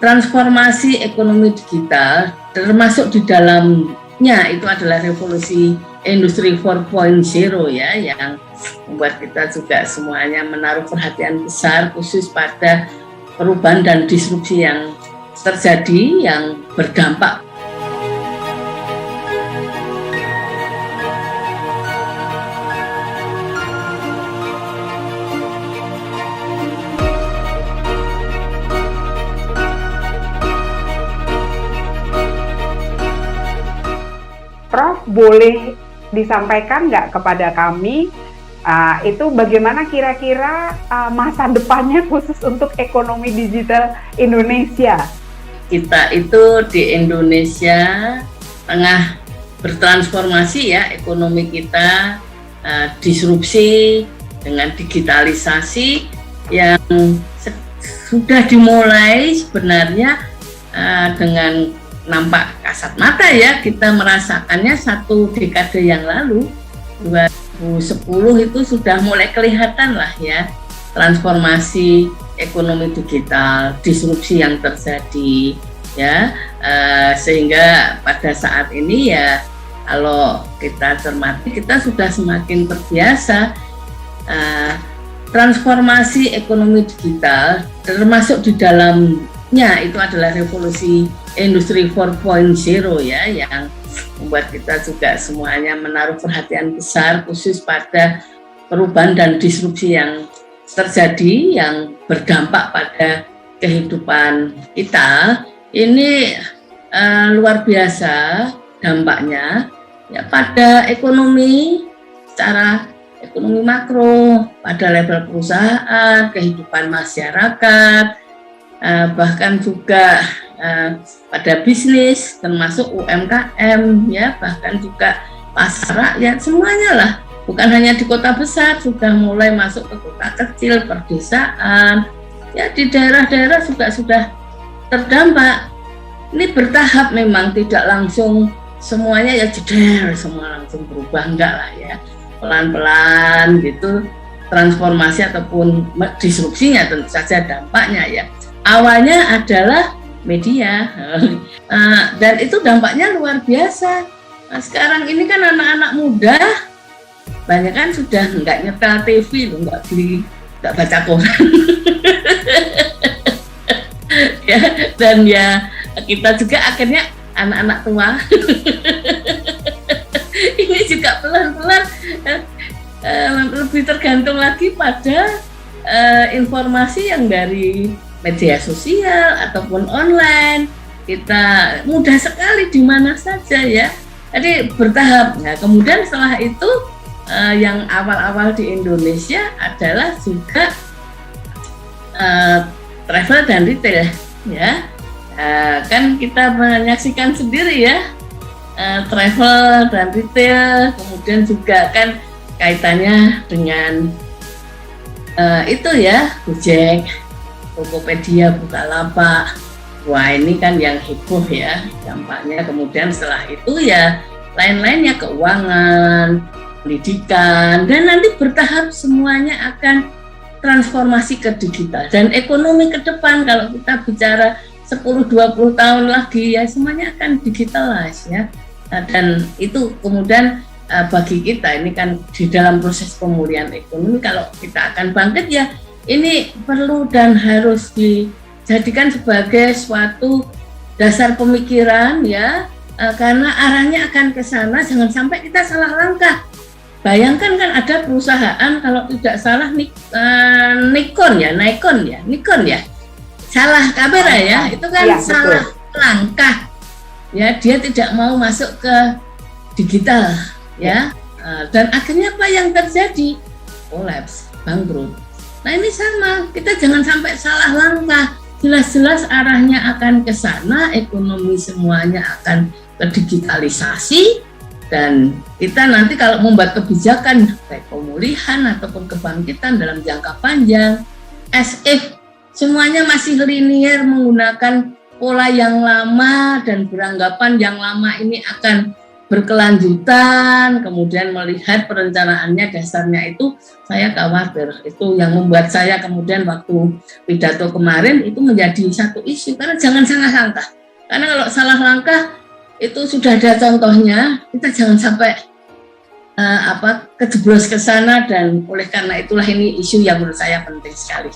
transformasi ekonomi digital, termasuk di dalamnya itu adalah revolusi industri 4.0 ya, yang membuat kita juga semuanya menaruh perhatian besar khusus pada perubahan dan disrupsi yang terjadi yang berdampak. Prof, boleh disampaikan nggak kepada kami itu bagaimana kira-kira masa depannya khusus untuk ekonomi digital Indonesia? Kita itu di Indonesia tengah bertransformasi ya, ekonomi kita disrupsi dengan digitalisasi yang sudah dimulai sebenarnya dengan nampak kasat mata ya, kita merasakannya satu dekade yang lalu, 2010 itu sudah mulai kelihatan lah ya transformasi ekonomi digital, disrupsi yang terjadi ya, sehingga pada saat ini ya kalau kita cermati kita sudah semakin terbiasa transformasi ekonomi digital, termasuk di dalamnya itu adalah revolusi industri 4.0 ya, yang membuat kita juga semuanya menaruh perhatian besar khusus pada perubahan dan disrupsi yang terjadi yang berdampak pada kehidupan kita. Ini luar biasa dampaknya ya pada ekonomi, secara ekonomi makro, pada level perusahaan, kehidupan masyarakat, bahkan juga pada bisnis, termasuk UMKM ya, bahkan juga pasar rakyat, semuanya lah, bukan hanya di kota besar, sudah mulai masuk ke kota kecil, perdesaan ya, di daerah-daerah juga sudah terdampak. Ini bertahap, memang tidak langsung semuanya ya jeder semua langsung berubah, enggak lah ya, pelan-pelan gitu transformasi ataupun disrupsinya, tentu saja dampaknya ya awalnya adalah media dan itu dampaknya luar biasa. Nah, sekarang ini kan anak-anak muda banyak kan sudah nggak nyetel TV loh, nggak baca koran ya, dan ya kita juga akhirnya anak-anak tua ini juga pelan-pelan lebih tergantung lagi pada informasi yang dari media sosial ataupun online. Kita mudah sekali di mana saja ya. Jadi bertahap. Nah, kemudian setelah itu yang awal-awal di Indonesia adalah juga travel dan retail ya. Kan kita menyaksikan sendiri ya, travel dan retail, kemudian juga kan kaitannya dengan itu ya, Gojek, Tokopedia, Bukalapak. Wah, ini kan yang heboh ya dampaknya. Kemudian setelah itu ya lain-lainnya, keuangan, pendidikan, dan nanti bertahap semuanya akan transformasi ke digital. Dan ekonomi ke depan kalau kita bicara 10-20 tahun lagi ya semuanya akan digitalize ya. Dan itu kemudian bagi kita ini kan di dalam proses pemulihan ekonomi, kalau kita akan bangkit ya ini perlu dan harus dijadikan sebagai suatu dasar pemikiran ya, karena arahnya akan ke sana, jangan sampai kita salah langkah. Bayangkan kan ada perusahaan kalau tidak salah Nikon ya, salah kamera ya, itu kan ya, salah langkah ya, dia tidak mau masuk ke digital ya, dan akhirnya apa yang terjadi? Kolaps, bangkrut. Nah ini sama, kita jangan sampai salah langkah. Jelas-jelas arahnya akan ke sana, ekonomi semuanya akan ke digitalisasi, dan kita nanti kalau membuat kebijakan baik pemulihan ataupun kebangkitan dalam jangka panjang, as if semuanya masih linear menggunakan pola yang lama dan beranggapan yang lama ini akan berkelanjutan, kemudian melihat perencanaannya dasarnya itu saya khawatir. Itu yang membuat saya kemudian waktu pidato kemarin itu menjadi satu isu, karena jangan salah langkah. Karena kalau salah langkah itu sudah ada contohnya, kita jangan sampai kejeblos ke sana, dan oleh karena itulah ini isu yang menurut saya penting sekali.